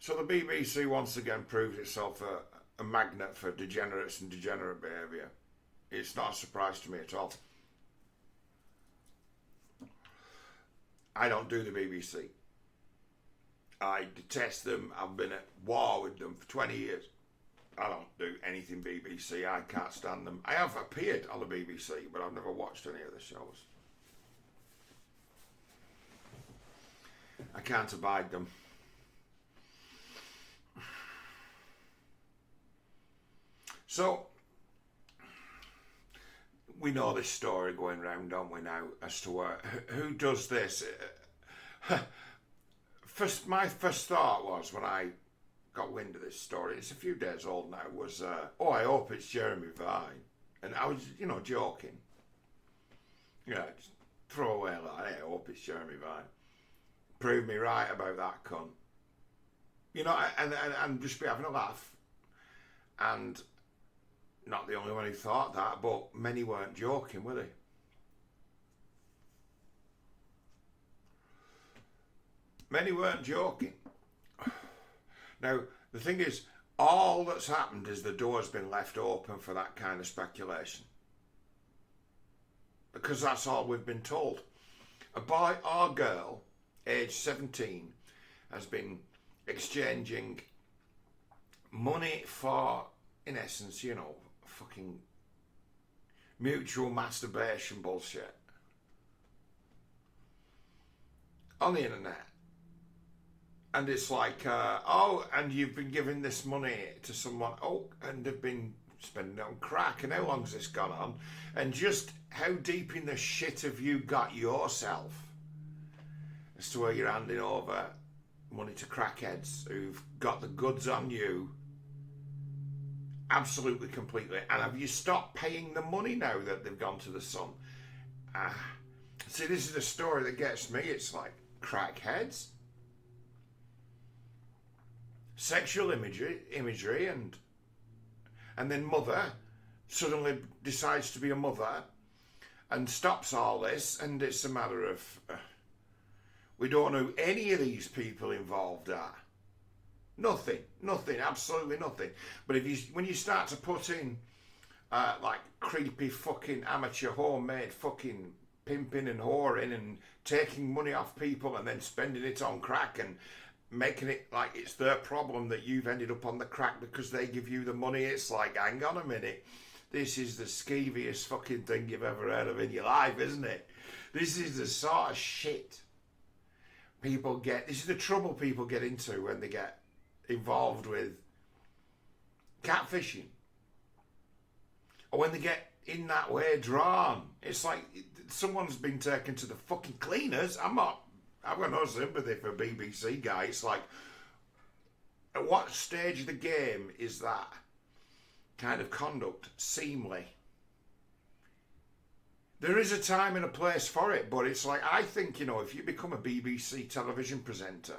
So the BBC once again proves itself a magnet for degenerates and degenerate behaviour. It's not a surprise to me at all. I don't do the BBC. I detest them. I've been at war with them for 20 years. I don't do anything BBC. I can't stand them. I have appeared on the BBC, but I've never watched any of the shows. I can't abide them. So, we know this story going round, don't we now, as to who does this. My first thought was, when I got wind of this story, it's a few days old now, was, I hope it's Jeremy Vine. And I was, joking. Just throw away like, hey, I hope it's Jeremy Vine. Prove me right about that cunt. And just be having a laugh. And not the only one who thought that, but many weren't joking, were they? Many weren't joking. Now, the thing is, all that's happened is the door's been left open for that kind of speculation. Because that's all we've been told. A boy or girl, age 17, has been exchanging money for, in essence, fucking mutual masturbation bullshit on the internet. And it's like, and you've been giving this money to someone, and they've been spending it on crack, and how long's this gone on? And just how deep in the shit have you got yourself as to where you're handing over money to crackheads who've got the goods on you absolutely, completely? And have you stopped paying the money now that they've gone to the sun? See, this is the story that gets me. It's like, crackheads, sexual imagery, and then mother suddenly decides to be a mother and stops all this, and it's a matter of we don't know who any of these people involved are. Nothing, absolutely nothing. But when you start to put in like creepy fucking amateur homemade fucking pimping and whoring and taking money off people and then spending it on crack and making it like it's their problem that you've ended up on the crack because they give you the money, it's like, hang on a minute, this is the skeeviest fucking thing you've ever heard of in your life, isn't it? This is the sort of shit people get, this is the trouble people get into when they get involved with catfishing, or when they get in that way drawn. It's like someone's been taken to the fucking cleaners. I've got no sympathy for a BBC guy. It's like, at what stage of the game is that kind of conduct seemly? There is a time and a place for it, but it's like, I think, if you become a BBC television presenter,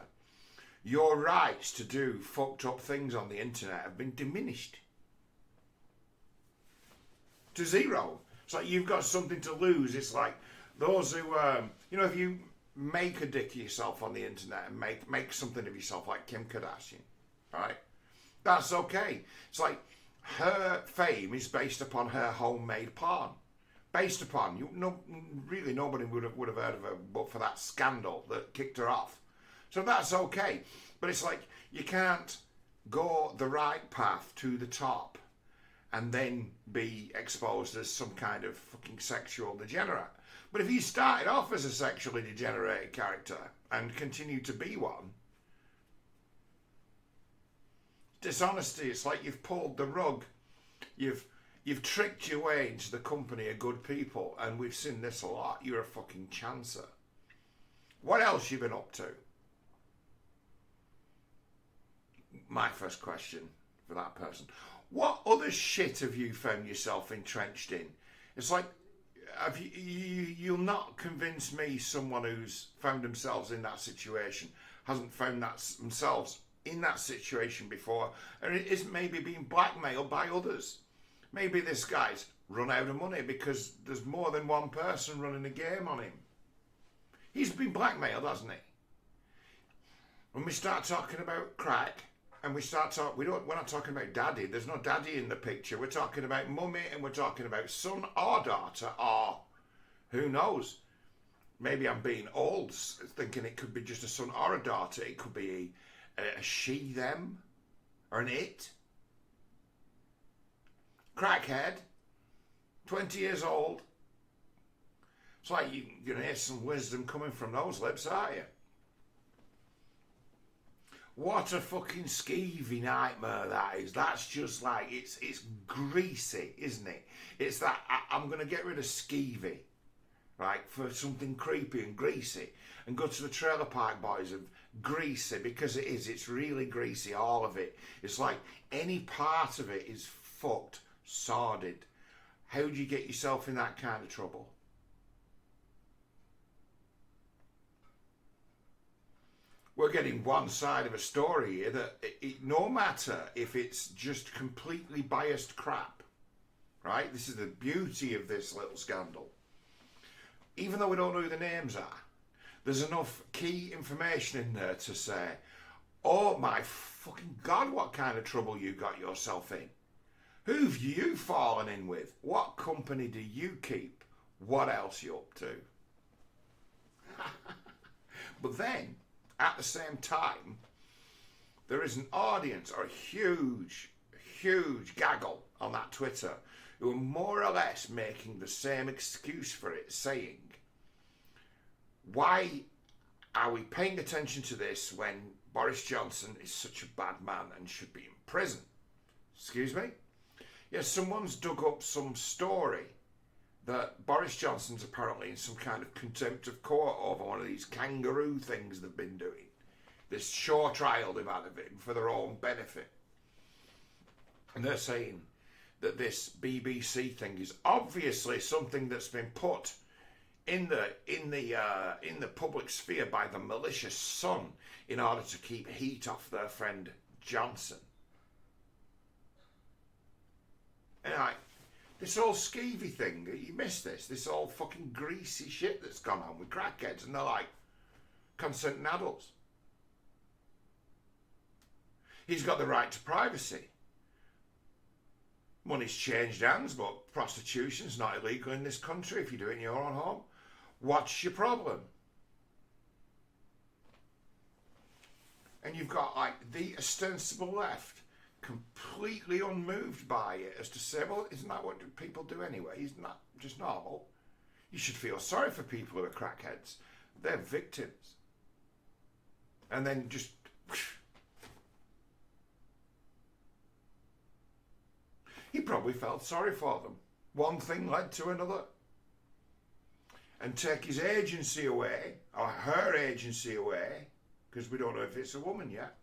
your rights to do fucked up things on the internet have been diminished to zero. It's like you've got something to lose. It's like those who, if you make a dick of yourself on the internet and make something of yourself like Kim Kardashian, right? That's okay. It's like her fame is based upon her homemade porn. Based upon, really nobody would have heard of her but for that scandal that kicked her off. So that's okay. But it's like, you can't go the right path to the top and then be exposed as some kind of fucking sexual degenerate. But if you started off as a sexually degenerated character and continue to be one, dishonesty, it's like you've pulled the rug. You've tricked your way into the company of good people, and we've seen this a lot. You're a fucking chancer. What else you been up to? My first question for that person. What other shit have you found yourself entrenched in? It's like, you'll not convince me someone who's found themselves in that situation hasn't found themselves in that situation before, and it isn't maybe being blackmailed by others. Maybe this guy's run out of money because there's more than one person running a game on him. He's been blackmailed, hasn't he? When we start talking about crack, and we're not talking about daddy. There's no daddy in the picture. We're talking about mummy, and we're talking about son or daughter, or who knows? Maybe I'm being old, thinking it could be just a son or a daughter. It could be a she, them, or an it. Crackhead, 20 years old. It's like you're going to hear some wisdom coming from those lips, aren't you? What a fucking skeevy nightmare that is. That's just like, it's greasy, isn't it? It's that, I'm going to get rid of skeevy, right, for something creepy and greasy, and go to the Trailer Park Boys of greasy, because it's really greasy, all of it. It's like any part of it is fucked, sordid. How do you get yourself in that kind of trouble? We're getting one side of a story here that no matter if it's just completely biased crap, right? This is the beauty of this little scandal. Even though we don't know who the names are, there's enough key information in there to say, oh my fucking God, what kind of trouble you got yourself in? Who've you fallen in with? What company do you keep? What else you up to? But then, at the same time, there is an audience, or a huge gaggle on that Twitter, who are more or less making the same excuse for it, saying, why are we paying attention to this when Boris Johnson is such a bad man and should be in prison? Excuse me? Yes, someone's dug up some story that Boris Johnson's apparently in some kind of contempt of court over one of these kangaroo things they've been doing. This show trial they've had of him for their own benefit. And they're saying that this BBC thing is obviously something that's been put in the public sphere by the malicious Sun in order to keep heat off their friend Johnson. And this whole skeevy thing, you missed this whole fucking greasy shit that's gone on with crackheads, and they're like consenting adults. He's got the right to privacy. Money's changed hands, but prostitution's not illegal in this country if you do it in your own home. What's your problem? And you've got like the ostensible left completely unmoved by it, as to say, well, isn't that what people do anyway? Isn't that just normal? You should feel sorry for people who are crackheads. They're victims. And then just... He probably felt sorry for them. One thing led to another. And take his agency away, or her agency away, because we don't know if it's a woman yet.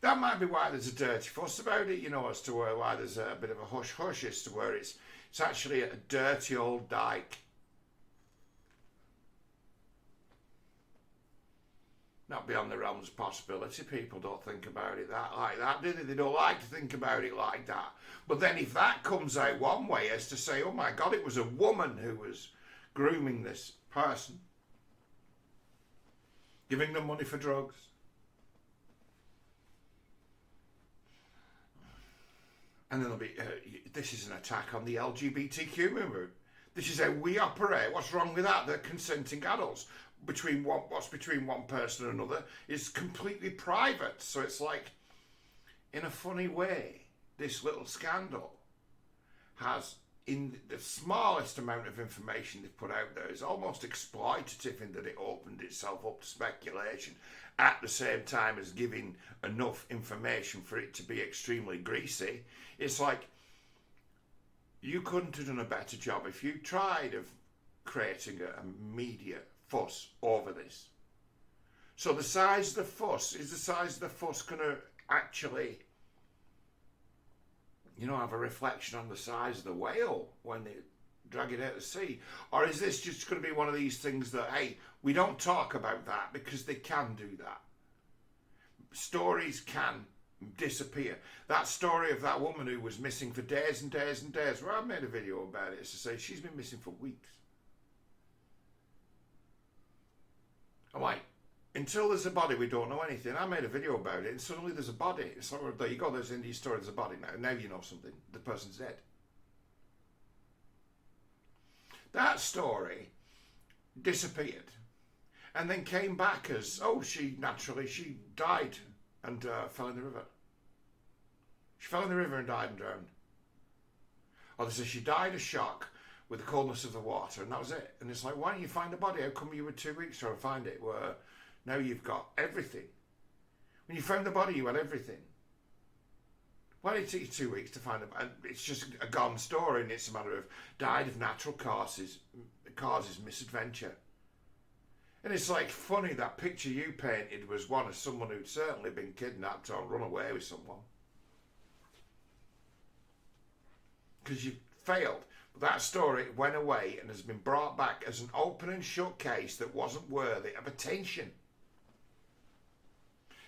That might be why there's a dirty fuss about it, you know, as to why there's a bit of a hush-hush, as to where it's actually a dirty old dyke. Not beyond the realms of possibility. People don't think about it like that, do they? They don't like to think about it like that. But then if that comes out one way, as to say, oh my God, it was a woman who was grooming this person, giving them money for drugs. And then there'll be, this is an attack on the LGBTQ movement. This is how we operate. What's wrong with that? They're consenting adults. What's between one person and another is completely private. So it's like, in a funny way, this little scandal has, in the smallest amount of information they've put out there, is almost exploitative in that it opened itself up to speculation at the same time as giving enough information for it to be extremely greasy. It's like, you couldn't have done a better job if you tried of creating a media fuss over this. So the size of the fuss, is the size of the fuss going to actually, you know, have a reflection on the size of the whale when they drag it out of the sea? Or is this just going to be one of these things that, hey, we don't talk about that because they can do that? Stories can disappear. That story of that woman who was missing for days and days and days, well, I made a video about it, to say she's been missing for weeks. until there's a body, we don't know anything. I made a video about it, and suddenly there's a body. It's like, there you go, there's Indie story, there's a body now. Now you know something. The person's dead. That story disappeared and then came back as, oh, she died and fell in the river. She fell in the river and died and drowned. Or they say she died of shock with the coldness of the water, and that was it. And it's like, why didn't you find the body? How come you were 2 weeks trying to find it? Where now you've got everything. When you found the body, you had everything. Why did it take you 2 weeks to find it? And it's just a gone story, and it's a matter of died of natural causes misadventure. And it's like funny, that picture you painted was one of someone who'd certainly been kidnapped or run away with someone. Because you failed. But that story went away and has been brought back as an open and shut case that wasn't worthy of attention.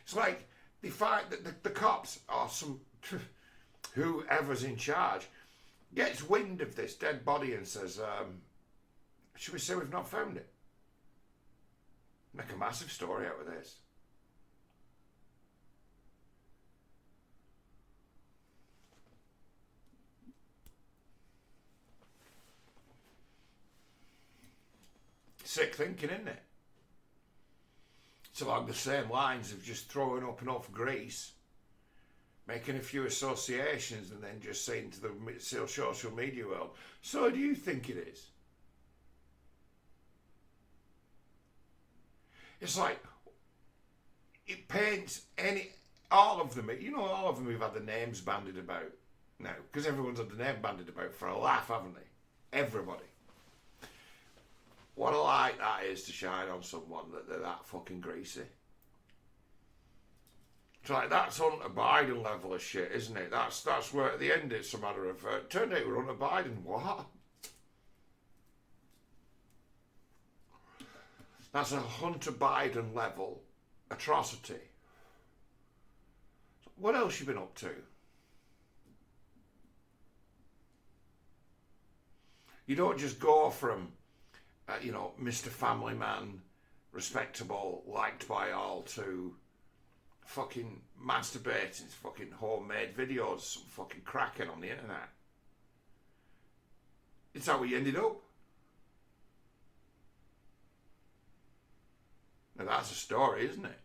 It's like they find that the cops or some whoever's in charge gets wind of this dead body and says, should we say we've not found it? Make a massive story out of this. Sick thinking, isn't it? It's along the same lines of just throwing up enough grease, making a few associations, and then just saying to the social media world, so do you think it is? It's like, it paints all of them, all of them who've had the names bandied about now, because everyone's had the name bandied about for a laugh, haven't they? Everybody. What a light that is to shine on someone that they're that fucking greasy. It's like, that's Hunter Biden level of shit, isn't it? That's where at the end it's a matter of, turned out we're Hunter Biden, what? That's a Hunter Biden level atrocity. What else you been up to? You don't just go from Mr. Family Man, respectable, liked by all, to fucking masturbating, fucking homemade videos, some fucking cracking on the internet. It's how we ended up. Now that's a story, isn't it?